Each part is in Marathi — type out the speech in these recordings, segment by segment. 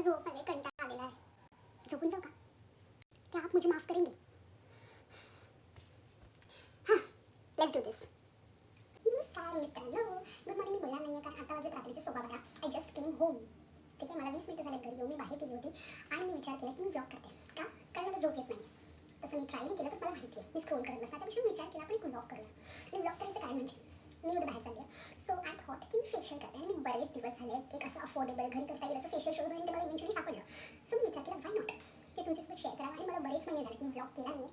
झोप आले, कंटाळा आलेला आहे. झोपून जाऊ का? क्या आप मुझे माफ करेंगे? हां, लेट्स डू दिस. नमस्कार मित्रांनो, गुड मॉर्निंग. मी बोलणार नाही आहे कारण आता वाजत रात्रीचे 12:15. I just came home. ठीक आहे, मला 20 मिनिटं झाले घरी येऊन. मी बाहेर गेली होती आणि मी विचार केला की मी व्लॉग करते. का? कारण मला झोप येत नाही. तसं मी ट्राय नाही केलं, पण मला माहिती आहे मी स्क्रोल करत बसला. त्यापेक्षा मी विचार केला आपण एक व्लॉग करूया. आणि व्लॉग करायचं काय म्हणजे मी उद्या बाहेर चालली आहे. सो आय थॉट की मी फेशियल करते. आणि मी बरेच दिवस झाले एक असं अफोर्डेबल घरी करता येईल असं फेशियल शोध आणि ते मला इव्हेंच्युअली सापडलं. सो मी विचार केला व्हाय नॉट ते तुमच्यासोबत शेअर करावं. आणि मला बरेच महिने झाले की मी व्लॉग केला नाही,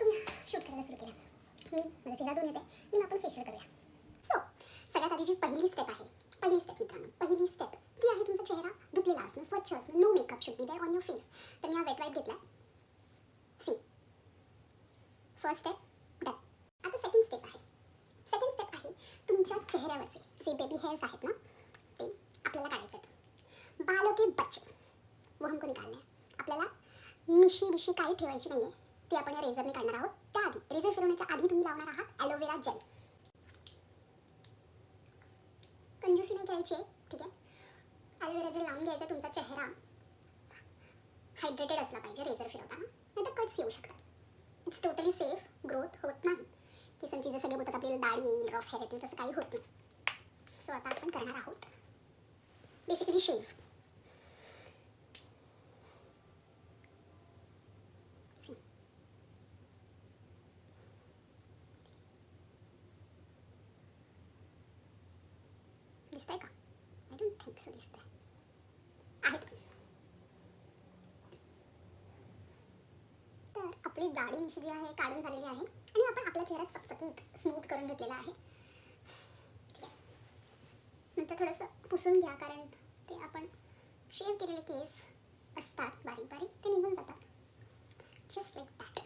तुम्ही शूट करायला सुरू केला. मी माझा चेहरा धुवून येते आणि आपण फेशियल करूया. सो सगळ्यात आधी जी पहिली स्टेप आहे, पहिली स्टेप मित्रांनो, पहिली स्टेप ती आहे तुमचा चेहरा धुतलेला असणं, स्वच्छ असणं. No makeup should be there on your face. तर मी हा वेट वाईप घेतला. See, first step done. आता सेकंड स्टेप आहे. सेकंड स्टेप आहे तुमच्या चेहऱ्यावरचे जे बेबी हेअर्स आहेत ना, ते आपल्याला काढायचे आहेत. बालों के बच्चे वो हमको निकालने हैं. आपल्याला मिशी बिशी काही ठेवायची नाही आहे. ती आपण या रेझरने काढणार आहोत. त्याआधी रेझर फिरवण्याच्या आधी तुम्ही लावणार आहात ॲलोवेरा जेल. कंजूसी नाही करायची आहे, ठीक आहे. ॲलोवेरा जेल लावून घ्यायचा. तुमचा चेहरा हायड्रेटेड असला पाहिजे रेझर फिरवताना, नाही तर कट्स येऊ शकतात. It's totally safe. ग्रोथ होत नाही. केसांची जे सगळे बोलतात आपल्याला दाढी येईल, रफ हेअर येतील, तसं काही होत नाही. सो आता आपण करणार आहोत बेसिकली शेव. दिसतंय का? आय डोंट थिंक सो दिसतंय. आहे. तर आपली दाढी मिशी जी आहे काढून झालेली आहे आणि आपण आपला चेहरा चकचकीत स्मूथ करून घेतलेला आहे. ठीक आहे. नंतर थोडंसं पुसून घ्या कारण ते आपण शेव केलेले केस असतात बारीक बारीक, ते निघून जातात. Just like that.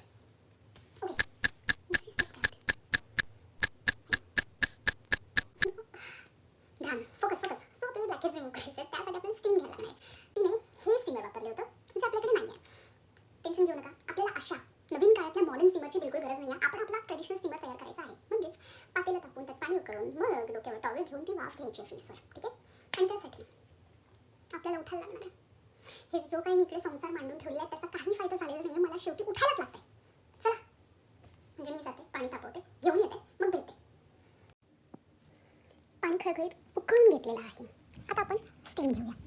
ओके, दुसरी स्टेप काय होती? ध्यान, फोकस फोकस. सो आपल्याला ब्लॅकेज रिमूव्ह करायचे. त्यासाठी आपल्याला स्टीम घ्यायला लागणार आहे. तिने हे स्टीमर वापरले होतं जे आपल्याकडे नाही आहे. टेन्शन घेऊ नका. आपल्याला अशा नवीन काळातल्या मॉडर्न स्टीमरची बिलकुल गरज नाही आहे. आपण आपला ट्रेडिशनल स्टीमर तयार करायचा आहे. म्हणजेच पातेलं टाकून त्यात पाणी उकळून मग डोक्यावर टॉवेल घेऊन ती वाफ घ्यायची फेसवर. ठीक आहे. आणि त्यासाठी आपल्याला उठायला लागणार आहे. हे जो काही मी इकडे संसार मांडून ठेवलेला आहे त्याचा काही फायदा झालेला नाही आहे. मला शेवटी उठायलाच लागतंय. चला, म्हणजे मी जाते, पाणी तापवते, घेऊन येते, मग भेटते. पाणी खळखळीत उकळून घेतलेलं आहे. आता आपण स्टीम घेऊया.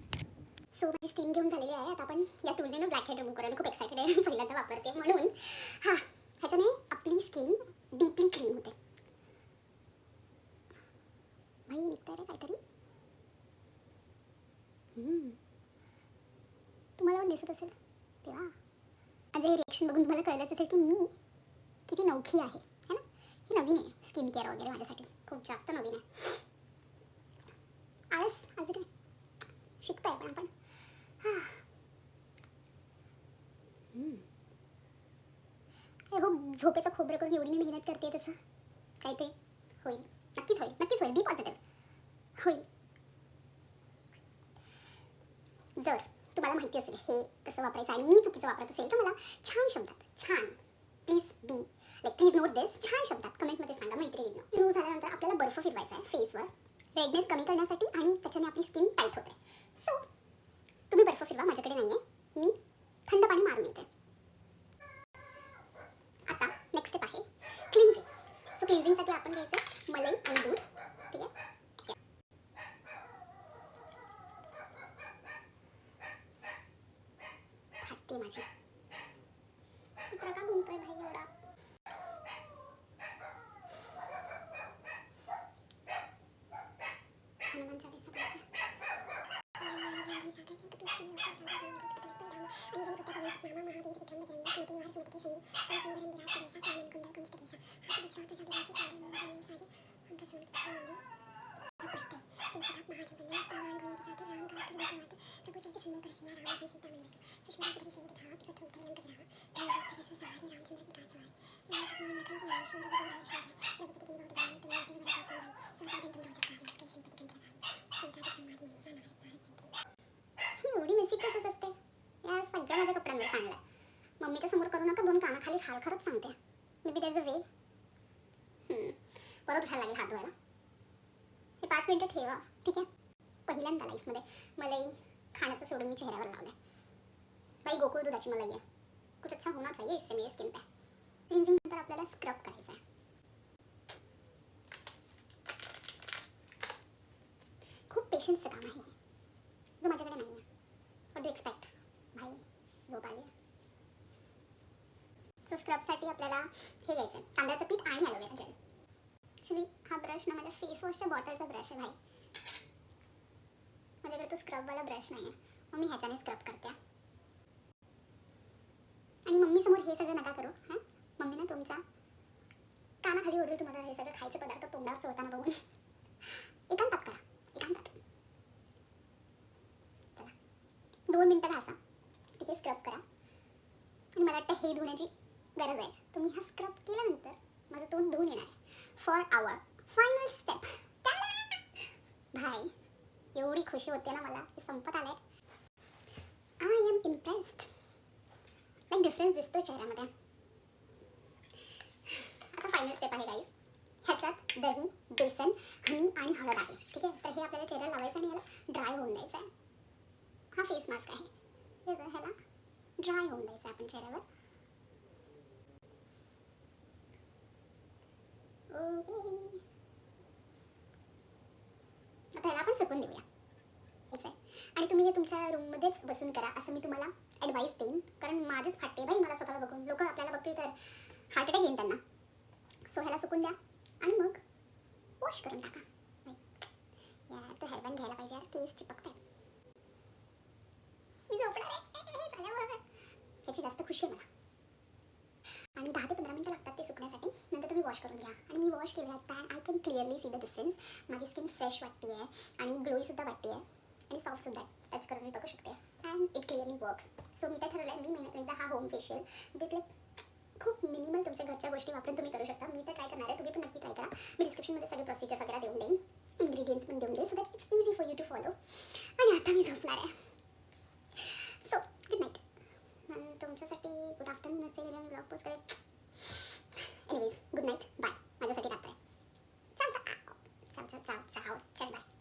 सो माझी स्टीम घेऊन झालेली आहे. आता आपण या टूलने ब्लॅक हेड रिमूव्ह करायला खूप एक्साइटेड आहे. पहिल्यांदा वापरते म्हणून. हां, ह्याच्याने आपली स्किन डीपली क्लीन होते. भाई निघतंय रे काहीतरी. तुम्हाला पण दिसत असेल तेव्हा माझं हे रिएक्शन बघून तुम्हाला कळलंच असेल की मी किती नवखी आहे है ना. ही नवीन आहे स्किन केअर वगैरे माझ्यासाठी, खूप जास्त नवीन आहे. आळस आज काय शिकतोय पण आपण. हो, झोपेचं खोबरं करून एवढी मी मेहनत करते तसं काहीतरी होईल. नक्कीच होईल, नक्कीच होईल. बी पॉझिटिव्ह होईल. जर तुम्हाला माहिती असेल हे कसं वापरायचं आणि मी चुकीचं वापरत असेल तर मला छान शब्दात, छान प्लीज नोट दिस, छान शब्दात कमेंटमध्ये सांगा मैत्रिणींनो. सुरू झाल्यानंतर आपल्याला बर्फ फिरवायचा आहे फेसवर रेडनेस कमी करण्यासाठी आणि त्याच्याने आपली स्किन टाईट होते. सो तुम्ही बर्फ फिरवा, माझ्याकडे नाही आहे, मी थंड पाणी मारून येते. आता नेक्स्ट स्टेप आहे क्लिन्झिंग. सो क्लिन्झिंगसाठी आपण घ्यायचं मलाई आणि दूध. ठीक आहे. फाटते माझी. कुत्रा का घुमतोय भाई एवढा? हनुमान चालीसा बोलते. एवढी मेसी प्रोसेस असते या सगळ्या माझ्या कपड्यांवर सांगलंय. मम्मीच्या समोर करू नका, दोन कानाखाली खाल, खरंच सांगते. May be there is a way. परत उठायला लागेल हात धुवायला. हे 5 मिनिटं ठेवा. ठीक आहे. पहिल्यांदा लाईफमध्ये मलाई खाण्याचं सोडून मी चेहऱ्यावर लावलं आहे. भाई गोकुळ दुधाची मलाई आहे. कुछ अच्छा होना चाहिए इससे मेरी स्किन पे. क्लिन्झिंग नंतर आपल्याला स्क्रब करायचं आहे. खूप पेशन्सचं काम आहे जो माझ्याकडे नाही आहे. What do expect. भाई झोप आली. सो स्क्रबसाठी आपल्याला हे घ्यायचं आहे, तांदळाचं पीठ आणि ॲलोवेरा जेल. ॲक्च्युली हा ब्रश ना माझ्या फेस वॉशच्या बॉटलचा ब्रश आहे भाई. माझ्याकडे तो स्क्रबवाला ब्रश नाही आहे, मग मी ह्याच्याने स्क्रब करते. आणि मम्मीसमोर हे सगळं नका करू. हां, मम्मी ना तुमच्या कानाखाली ओरडू तुम्हाला हे सगळं खायचे पदार्थ तोंडावर चोळताना बघून. एकांतात करा, एकांतात. चला 2 मिनटं घासा, ठीक आहे. स्क्रब करा. आणि मला वाटतं हे धुण्याची गरज आहे. तुम्ही हा स्क्रब केल्यानंतर माझं तोंड धुवून येणार आहे. For our final step. भाई एवढी खुशी होते ना मला, हे संपत आलंय. I am impressed. एक डिफरन्स दिसतोय चेहऱ्यामध्ये. आता फायनल स्टेप आहे गाईज. ह्याच्यात दही, बेसन, हनी आणि हळद आहे, ठीक आहे. तर हे आपल्याला चेहऱ्याला लावायचं आणि ह्याला ड्राय होऊन द्यायचं आहे. हा फेस मास्क आहे, हे ह्याला ड्राय होऊन द्यायचं आहे आपण चेहऱ्यावर. ओके, आता ह्याला आपण सुकून देऊया. आणि तुम्ही हे तुमच्या रूममध्येच बसून करा असं मी तुम्हाला ॲडवाईस देईन. कारण माझेच फाटते भाई मला स्वतःला बघून. लोक आपल्याला बघतील तर हार्ट अटॅक येईन त्यांना. सो ह्याला सुकून द्या आणि मग वॉश करून टाका. यार तो हेअरबँड घ्यायला पाहिजे यार, केस चिपकत आहे. मी झोपणार आहे झाल्यावर. ह्याची जास्त खुशी आहे मला. आणि 10 ते 15 मिनटं लागतात ते सुकण्यासाठी. नंतर तुम्ही वॉश करून घ्या. आणि मी वॉश केलं आहे I can clearly see the difference. माझी स्किन फ्रेश वाटते आहे आणि ग्लोईसुद्धा वाटते आहे आणि सॉफ्टसुद्धा आहे. टच करून मी बघू शकते and it clearly works. So मी तर ठरवलं आहे, मी महिन्यातून एकदा हा होम फेशियल विथ खूप मिनिमल तुमच्या घरच्या गोष्टी वापरून तुम्ही करू शकता. मी तर ट्राय करणार आहे, तुम्ही पण नक्की ट्राय करा. मी डिस्क्रिप्शनमध्ये सगळे प्रोसिजर वगैरे देऊन देईन, इन्ग्रेडियंट्स पण देऊन देईन, so that it's easy for you to follow. आणि आता मी झोपणार आहे. So good night. तुमच्यासाठी गुड आफ्टरनून असेल आणि ब्लॉग पोस्ट करेल. Anyways good night, bye. माझ्यासाठी रात्र आहे. चाव चाव चाव चाव चाव. चल बाय.